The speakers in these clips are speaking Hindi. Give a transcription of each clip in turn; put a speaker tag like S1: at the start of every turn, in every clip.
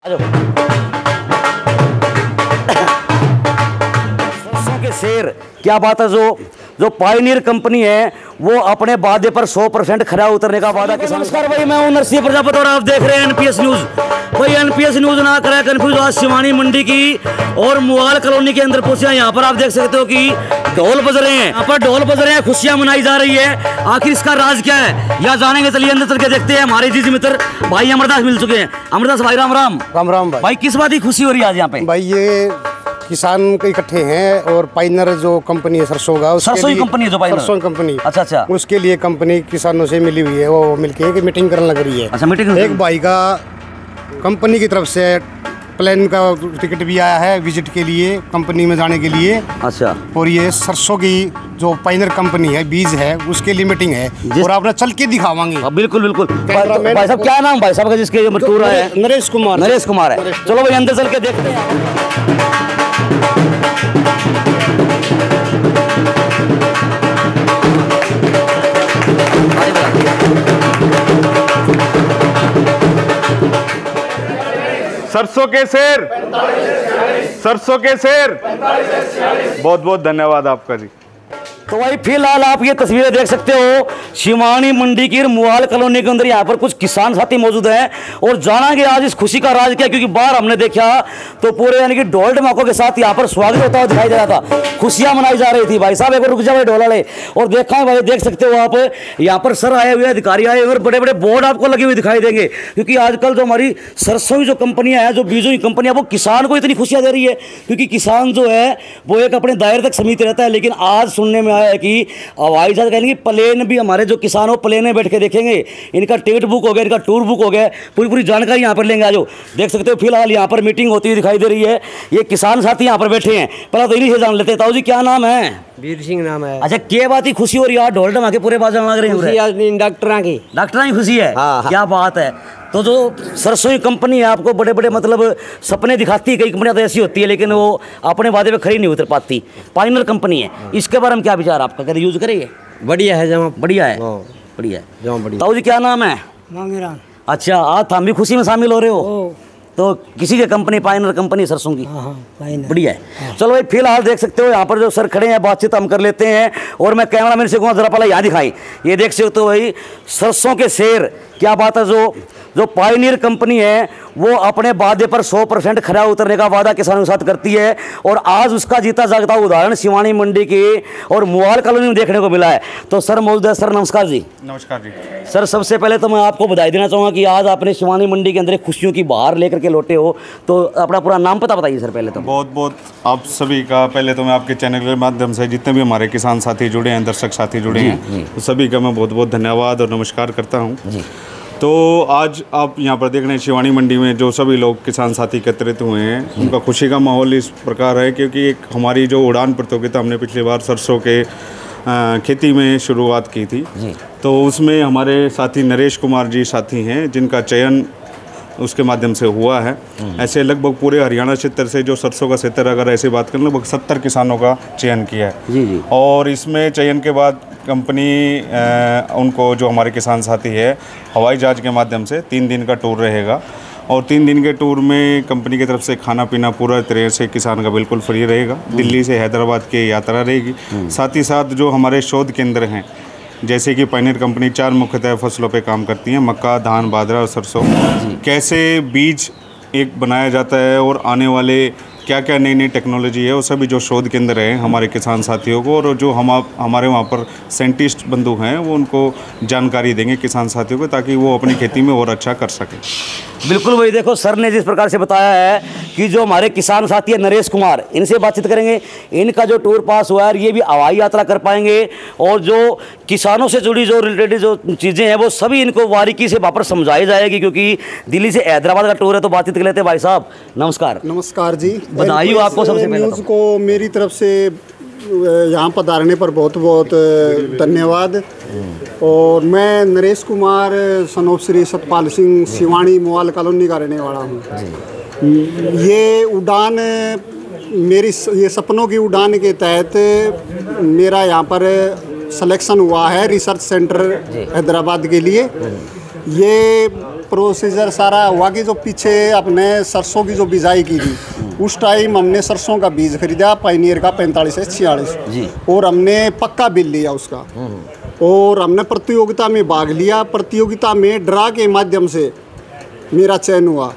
S1: सरसों के शेर, क्या बात है। जो पायनियर कंपनी है वो अपने वादे पर 100% खरा उतरने का वादा किसान। नमस्कार भाई, मैं हूं नरसिंह प्रजापति और आप देख रहे हैं एनपीएस न्यूज। भाई एनपीएस न्यूज ना करें कंफ्यूज। आज शिवानी मंडी की और मुआल कॉलोनी के अंदर पहुंचे हैं। यहाँ पर आप देख सकते हो कि ढोल बज रहे हैं, यहाँ पर ढोल बज रहे हैं, खुशियां मनाई जा रही है। आखिर इसका राज क्या है यह जानेंगे, चलिए अंदर चल के देखते हैं। हमारे जी मित्र भाई अमरदास मिल चुके हैं। अमरदास भाई राम राम।
S2: राम राम
S1: भाई किस बात की खुशी हो रही है आज यहाँ पे?
S2: भाई ये किसान इकट्ठे हैं और पाइनर जो कंपनी है सरसों का,
S1: सरसों की कंपनी है जो पाइनर,
S2: सरसों कंपनी,
S1: अच्छा
S2: उसके लिए कंपनी किसानों से मिली हुई है, वो मिलके एक मीटिंग करने लग रही है।
S1: अच्छा मीटिंग।
S2: एक भाई का कंपनी की तरफ से प्लेन का टिकट भी आया है विजिट के लिए, कंपनी में जाने के लिए।
S1: अच्छा। और
S2: ये सरसों की जो पाइनर कंपनी है, बीज है, उसके लिए मीटिंग है और आपने चल के दिखावांगे।
S1: बिल्कुल बिल्कुल। भाई साहब क्या नाम भाई साहब का जिसके टूर है?
S2: नरेश कुमार।
S1: नरेश कुमार है। चलो भाई अंदर चल के देखते हैं।
S3: सरसों के शेर, सरसों के शेर, बहुत बहुत धन्यवाद आपका जी।
S1: तो भाई फिलहाल आप ये तस्वीरें देख सकते हो शिवानी मंडी की मुआल कॉलोनी के अंदर। यहाँ पर कुछ किसान साथी मौजूद हैं और जानेंगे आज इस खुशी का राज क्या। क्योंकि बाहर हमने देखा तो पूरे यानी कि ढोल ढमाकों के साथ यहाँ पर स्वागत होता हुआ दिखाई दे रहा था, खुशियां मनाई जा रही थी। भाई साहब एक बार रुक जाओ ढोल वाले, और देखा है भाई, देख सकते हो आप यहाँ पर सर आए हुए, अधिकारी आए हुए और बड़े बड़े बोर्ड आपको लगे हुए दिखाई देंगे। क्योंकि आजकल जो हमारी सरसों की जो कंपनियां हैं, जो बीजों की कंपनियां, वो किसान को इतनी खुशियां दे रही है। क्योंकि किसान जो है वो एक अपने दायरे तक सीमित रहता है, लेकिन आज सुनने में आया है कि हवाई जहाज कहेंगे प्लेन भी, हमारे जो किसान हो प्लेन में बैठ के देखेंगे। इनका टिकट बुक हो गया, इनका टूर बुक हो गया, पूरी जानकारी यहाँ पर लेंगे। आज देख सकते हो फिलहाल यहाँ पर मीटिंग होती हुई दिखाई दे रही है। ये किसान साथी यहाँ पर बैठे हैं, पहले तो इन्हीं से जान लेते हैं। ताऊ जी क्या नाम है?
S4: वीर सिंह नाम है।
S1: अच्छा, क्या बात ही खुशी हो रही है? ढोल ढमाके पूरे बाजार लग रहे हैं।
S4: डॉक्टरों की
S1: खुशी है।
S4: हाँ।
S1: क्या बात है। तो जो सरसों की कंपनी है आपको बड़े बड़े मतलब सपने दिखाती है, कई कंपनियां तो ऐसी होती है लेकिन वो अपने वादे पे खड़ी नहीं उतर पाती। पाइनर कंपनी है, इसके बारे में क्या विचार आपका? कभी यूज करेंगे?
S4: बढ़िया है जमा,
S1: बढ़िया है, बढ़िया है। ताऊ जी क्या नाम है?
S4: मांगेराम।
S1: अच्छा, आज हम भी खुशी में शामिल हो रहे हो तो किसी की कंपनी, पाइनर कंपनी सरसों की। बढ़िया है। चलो भाई फिलहाल देख सकते हो यहाँ पर जो सर खड़े हैं, बातचीत हम कर लेते हैं। और मैं कैमरा मैन से कहूँगा जरा पहले यहाँ दिखाई, ये देख सकते हो भाई सरसों के शेर, क्या बात है। जो पायनियर कंपनी है वो अपने वादे पर 100% खरा उतरने का वादा किसानों के साथ करती है। और आज उसका जीता जागता उदाहरण शिवानी मंडी के और मुआल कॉलोनी में देखने को मिला है। तो सर मौजूद है। सर नमस्कार जी।
S3: नमस्कार जी।
S1: सर सबसे पहले तो मैं आपको बधाई देना चाहूँगा कि आज आपने शिवानी मंडी के अंदर खुशियों की बहार लेकर के लौटे हो। तो अपना पूरा नाम पता बताइए सर पहले तो।
S3: बहुत बहुत आप सभी का, पहले तो मैं आपके चैनल के माध्यम से जितने भी हमारे किसान साथी जुड़े हैं, दर्शक साथी जुड़े हैं, तो सभी का मैं बहुत बहुत धन्यवाद और नमस्कार करता हूँ। तो आज आप यहाँ पर देख रहे हैं शिवानी मंडी में जो सभी लोग किसान साथी एकत्रित हुए हैं, उनका खुशी का माहौल इस प्रकार है क्योंकि एक हमारी जो उड़ान प्रतियोगिता हमने पिछली बार सरसों के खेती में शुरुआत की थी, तो उसमें हमारे साथी नरेश कुमार जी साथी हैं जिनका चयन उसके माध्यम से हुआ है। ऐसे लगभग पूरे हरियाणा क्षेत्र से जो सरसों का क्षेत्र, अगर ऐसी बात करें, लगभग 70 किसानों का चयन किया है। और इसमें चयन के बाद कंपनी उनको, जो हमारे किसान साथी है, हवाई जहाज के माध्यम से 3 दिन का टूर रहेगा। और 3 दिन के टूर में कंपनी की तरफ से खाना पीना पूरा तरह से किसान का बिल्कुल फ्री रहेगा। दिल्ली से हैदराबाद की यात्रा रहेगी। साथ ही साथ जो हमारे शोध केंद्र हैं, जैसे कि पायनियर कंपनी 4 मुख्यतः फसलों पे काम करती है, मक्का, धान, बाजरा और सरसों। कैसे बीज एक बनाया जाता है और आने वाले क्या क्या नई नई टेक्नोलॉजी है, वो सभी जो शोध केंद्र हैं हमारे किसान साथियों को, और जो हमारे वहाँ पर साइंटिस्ट बंधु हैं वो उनको जानकारी देंगे किसान साथियों को, ताकि वो अपनी खेती में और अच्छा कर सकें।
S1: बिल्कुल भाई, देखो सर ने जिस प्रकार से बताया है कि जो हमारे किसान साथी है नरेश कुमार, इनसे बातचीत करेंगे। इनका जो टूर पास हुआ है ये भी हवाई यात्रा कर पाएंगे और जो किसानों से जुड़ी जो रिलेटेड जो चीज़ें हैं वो सभी इनको बारीकी से वहाँ पर समझाई जाएगी। क्योंकि दिल्ली से हैदराबाद का टूर है, तो बातचीत कर लेते हैं। भाई साहब नमस्कार।
S2: नमस्कार जी,
S1: बधाई हो आपको सबसे पहले
S2: न्यूज़ को मेरी तरफ से यहाँ पधारने पर बहुत बहुत धन्यवाद। और मैं नरेश कुमार सनोप श्री सतपाल सिंह शिवानी मुआल कॉलोनी का रहने वाला हूँ। ये उड़ान मेरी, ये सपनों की उड़ान के तहत मेरा यहाँ पर सिलेक्शन हुआ है रिसर्च सेंटर हैदराबाद के लिए। ये प्रोसीजर सारा हुआ कि जो पीछे अपने सरसों की जो बिजाई की थी, उस टाइम हमने सरसों का बीज खरीदा पायनियर का 45 से 46
S1: जी।
S2: और हमने पक्का बिल लिया उसका, और हमने प्रतियोगिता में भाग लिया। प्रतियोगिता में ड्रा के माध्यम से मेरा चयन हुआ।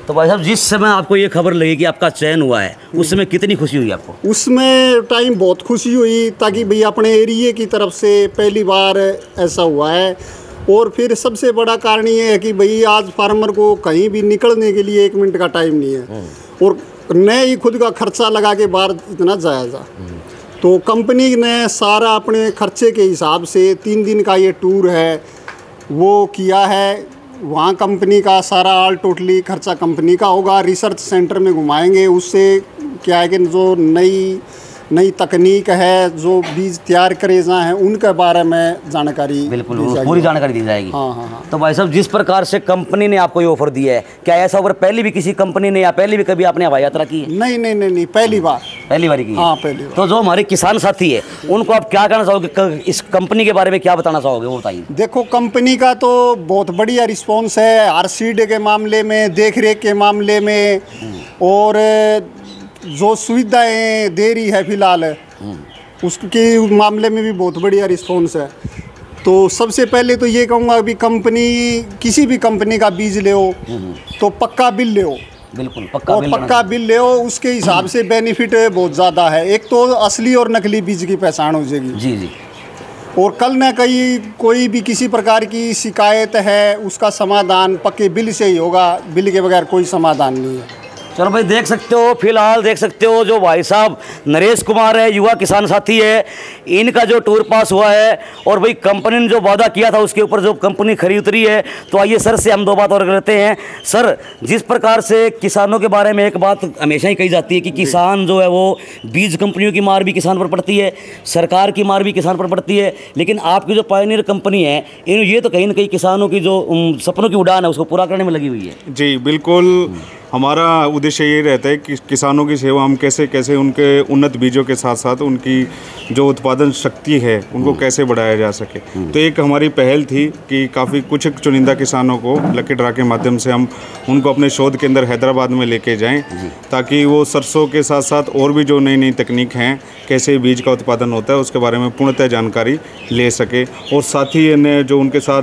S1: तो भाई साहब, जिस समय आपको ये खबर लगी कि आपका चयन हुआ है, उस समय कितनी खुशी हुई आपको?
S2: उसमें टाइम बहुत खुशी हुई, ताकि भाई अपने एरिया की तरफ से पहली बार ऐसा हुआ है। और फिर सबसे बड़ा कारण ये है कि भाई आज फार्मर को कहीं भी निकलने के लिए 1 मिनट का टाइम नहीं है, और न ही खुद का खर्चा लगा के बाहर इतना जायज़ा। तो कंपनी ने सारा अपने खर्चे के हिसाब से 3 दिन का ये टूर है वो किया है। वहाँ कंपनी का सारा ऑल टोटली खर्चा कंपनी का होगा। रिसर्च सेंटर में घुमाएंगे, उससे क्या है कि जो नई तकनीक है, जो बीज तैयार करे जा हैं, उनके बारे में जानकारी
S1: बिल्कुल पूरी जानकारी दी जाएगी।
S2: हाँ।
S1: तो भाई साहब, जिस प्रकार से कंपनी ने आपको ये ऑफर दिया है, क्या ऐसा ऑफर पहले भी किसी कंपनी ने या पहले भी कभी आपने हवाई यात्रा की है?
S2: नहीं, पहली बार की। हाँ, पहली बार।
S1: तो जो हमारे किसान साथी है, उनको आप क्या कहना चाहोगे, इस कंपनी के बारे में क्या बताना चाहोगे, वो बताइए।
S2: देखो, कंपनी का तो बहुत बढ़िया रिस्पॉन्स है, हर सीड के मामले में, देख रेख के मामले में, और जो सुविधाएं दे रही है फिलहाल उसके मामले में भी बहुत बढ़िया रिस्पॉन्स है। तो सबसे पहले तो ये कहूँगा, अभी किसी भी कंपनी का बीज ले हो तो पक्का बिल ले हो।
S1: बिल्कुल
S2: पक्का बिल ले हो, उसके हिसाब से बेनिफिट बहुत ज़्यादा है। एक तो असली और नकली बीज की पहचान हो जाएगी
S1: जी।
S2: और कल न कहीं कोई भी किसी प्रकार की शिकायत है, उसका समाधान पक्के बिल से ही होगा, बिल के बगैर कोई समाधान नहीं है।
S1: चलो भाई, देख सकते हो, फिलहाल देख सकते हो जो भाई साहब नरेश कुमार है, युवा किसान साथी है, इनका जो टूर पास हुआ है, और भाई कंपनी ने जो वादा किया था उसके ऊपर जो कंपनी खरी उतरी है। तो आइए सर से हम 2 बात और करते हैं। सर, जिस प्रकार से किसानों के बारे में एक बात हमेशा ही कही जाती है कि किसान जो है वो बीज कंपनियों की मार भी किसान पर पड़ती है, सरकार की मार भी किसान पर पड़ती है, लेकिन आपकी जो पायनियर कंपनी है, ये तो कहीं ना कहीं किसानों की जो सपनों की उड़ान है उसको पूरा करने में लगी हुई है।
S3: जी बिल्कुल, हमारा उद्देश्य ये रहता है कि किसानों की सेवा हम कैसे उनके उन्नत बीजों के साथ साथ उनकी जो उत्पादन शक्ति है उनको कैसे बढ़ाया जा सके। तो एक हमारी पहल थी कि काफ़ी कुछ चुनिंदा किसानों को लकी ड्रा के माध्यम से हम उनको अपने शोध केंद्र हैदराबाद में लेके जाएं, ताकि वो सरसों के साथ साथ और भी जो नई तकनीक हैं, कैसे बीज का उत्पादन होता है, उसके बारे में पूर्णतः जानकारी ले सके। और साथ ही ने जो उनके साथ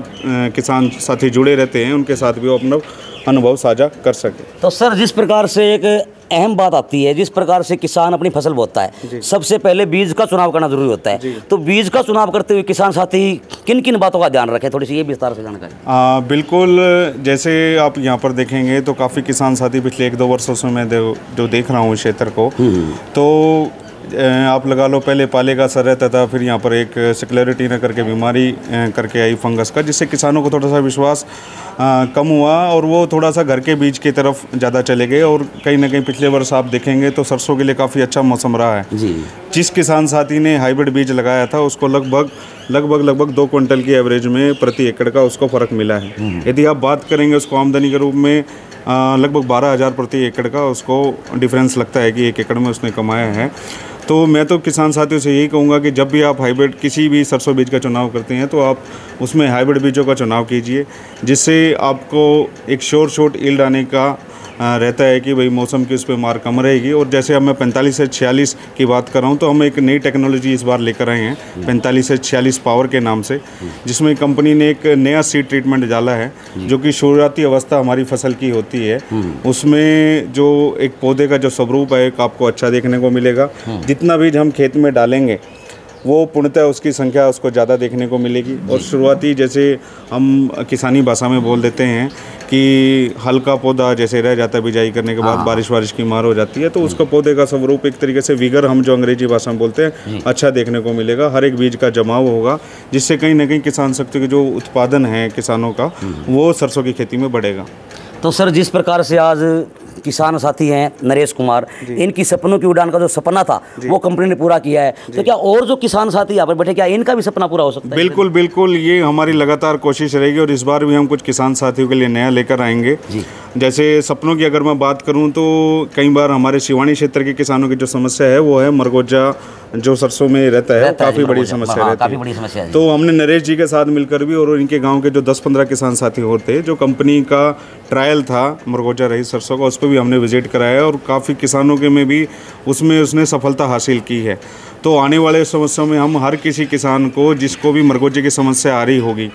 S3: किसान साथी जुड़े रहते हैं, उनके साथ भी वो अपना अनुभव साझा कर सके।
S1: तो सर, जिस प्रकार से एक अहम बात आती है, जिस प्रकार से किसान अपनी फसल बोता है, सबसे पहले बीज का चुनाव करना जरूरी होता है। तो बीज का चुनाव करते हुए किसान साथी किन किन बातों का ध्यान रखें, थोड़ी सी ये विस्तार से जानकारी।
S3: बिल्कुल, जैसे आप यहाँ पर देखेंगे तो काफ़ी किसान साथी पिछले 1-2 वर्षों से मैं जो देख रहा हूँ इस क्षेत्र को, तो आप लगा लो, पहले पाले का असर रहता था, फिर यहाँ पर एक स्क्लेरोटिना करके बीमारी करके आई फंगस का, जिससे किसानों को थोड़ा सा विश्वास कम हुआ और वो थोड़ा सा घर के बीज की तरफ ज़्यादा चले गए। और कहीं ना कहीं पिछले वर्ष आप देखेंगे तो सरसों के लिए काफ़ी अच्छा मौसम रहा है जी। जिस किसान साथी ने हाइब्रिड बीज लगाया था उसको लगभग 2 क्विंटल की एवरेज में प्रति एकड़ का उसको फ़र्क मिला है। यदि आप बात करेंगे उसको आमदनी के रूप में, लगभग 12,000 प्रति एकड़ का उसको डिफरेंस लगता है कि 1 एकड़ में उसने कमाया है। तो मैं तो किसान साथियों से यही कहूँगा कि जब भी आप हाइब्रिड किसी भी सरसों बीज का चुनाव करते हैं तो आप उसमें हाइब्रिड बीजों का चुनाव कीजिए, जिससे आपको एक शॉर्ट ईल्ड आने का रहता है कि भाई मौसम की उस पर मार कम रहेगी। और जैसे अब मैं 45 से 46 की बात कर रहा हूँ, तो हम एक नई टेक्नोलॉजी इस बार लेकर आए हैं 45 से 46 पावर के नाम से, जिसमें कंपनी ने एक नया सीड ट्रीटमेंट डाला है जो कि शुरुआती अवस्था हमारी फसल की होती है। उसमें जो एक पौधे का जो स्वरूप है आपको अच्छा देखने को मिलेगा। जितना बीज हम खेत में डालेंगे वो पूर्णतः उसकी संख्या उसको ज़्यादा देखने को मिलेगी। और शुरुआती, जैसे हम किसानी भाषा में बोल देते हैं कि हल्का पौधा जैसे रह जाता है बिजाई करने के बाद, बारिश की मार हो जाती है, तो उसका पौधे का स्वरूप एक तरीके से विगर, हम जो अंग्रेजी भाषा में बोलते हैं, अच्छा देखने को मिलेगा। हर एक बीज का जमाव होगा, जिससे कहीं ना कहीं किसान शक्ति के जो उत्पादन है किसानों का, वो सरसों की खेती में बढ़ेगा।
S1: तो सर, जिस प्रकार से आज किसान साथी हैं नरेश कुमार, इनकी सपनों की उड़ान का जो सपना था वो कंपनी ने पूरा किया है, तो क्या और जो किसान साथी यहाँ पर बैठे, क्या इनका भी सपना पूरा हो सकता है?
S3: बिल्कुल बिल्कुल, ये हमारी लगातार कोशिश रहेगी और इस बार भी हम कुछ किसान साथियों के लिए नया लेकर आएंगे। जैसे सपनों की अगर मैं बात करूँ तो कई बार हमारे सिवानी क्षेत्र के किसानों की जो समस्या है वो है मरगोजा जो सरसों में रहता है काफ़ी बड़ी
S1: हाँ,
S3: समस्या रहती
S1: काफ़ी
S3: है।
S1: बड़ी समस्या है।
S3: तो हमने नरेश जी के साथ मिलकर भी और इनके गांव के जो 10-15 किसान साथी और थे, जो कंपनी का ट्रायल था मरगोजा रही सरसों का, उस पर भी हमने विजिट कराया और काफ़ी किसानों के में भी उसमें उसने सफलता हासिल की है। तो आने वाले समस्याओं में हम हर किसी किसान को जिसको भी मरगोजे की समस्या आ रही होगी,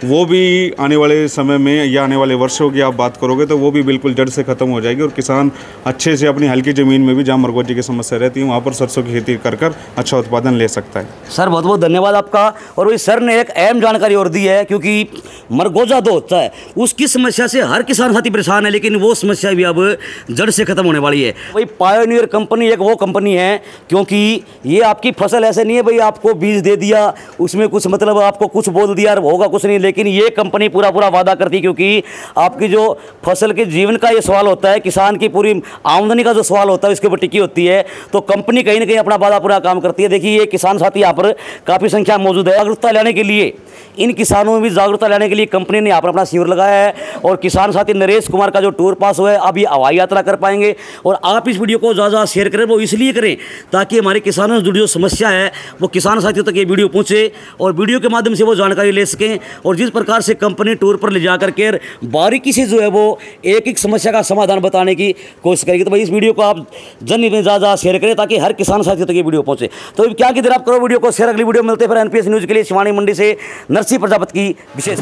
S3: वो भी आने वाले समय में या आने वाले वर्षों की आप बात करोगे तो वो भी बिल्कुल जड़ से ख़त्म हो जाएगी और किसान अच्छे से अपनी हल्की ज़मीन में भी जहाँ मरगोजे की समस्या रहती है वहाँ पर सरसों की खेती कर कर अच्छा उत्पादन ले सकता है।
S1: सर बहुत बहुत धन्यवाद आपका। और वही सर ने एक अहम जानकारी और दी है, क्योंकि मरगोजा जो होता है उसकी समस्या से हर किसान साथी परेशान है, लेकिन वो समस्या भी अब जड़ से खत्म होने वाली है। वही पायोनियर कंपनी एक वो कंपनी है, क्योंकि ये आपकी फसल ऐसे नहीं है भाई आपको बीज दे दिया उसमें कुछ मतलब आपको कुछ बोल दिया होगा कुछ नहीं, लेकिन ये कंपनी पूरा पूरा वादा करती है, क्योंकि आपकी जो फसल के जीवन का ये सवाल होता है, किसान की पूरी आमदनी का जो सवाल होता है इसके ऊपर टिकी होती है। तो कंपनी कहीं ना कहीं अपना वादा पूरा काम करती है। देखिए ये किसान साथी यहाँ पर काफ़ी संख्या में मौजूद है। जागरूकता लाने के लिए, इन किसानों में भी जागरूकता लाने के लिए कंपनी ने यहाँ पर अपना शिविर लगाया है और किसान साथी नरेश कुमार का जो टूर पास हुआ है अब ये हवाई यात्रा कर पाएंगे। और आप इस वीडियो को ज़्यादा शेयर करें, वो इसलिए करें ताकि हमारे किसानों से जुड़ी जो समस्या है वो किसान साथियों तक ये वीडियो पहुँचे और वीडियो के माध्यम से वो जानकारी ले सकें। और जिस प्रकार से कंपनी टूर पर ले जाकर के बारीकी से जो है वो एक एक समस्या का समाधान बताने की कोशिश करेगी। तो भाई इस वीडियो को आप जन में ज़्यादा शेयर करें ताकि हर किसान साथियों तक ये वीडियो पहुँचे। तो क्या कि देर आप करो वीडियो को शेयर। अगली वीडियो मिलते हैं फिर एनपीएस न्यूज़ के लिए शिवानी मंडी से नरसी प्रजापति की विशेष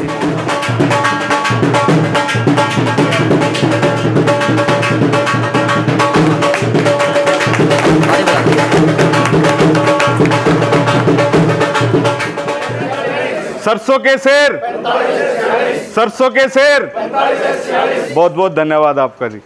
S3: सरसों के शेर, सरसों के शेर। बहुत बहुत धन्यवाद आपका जी।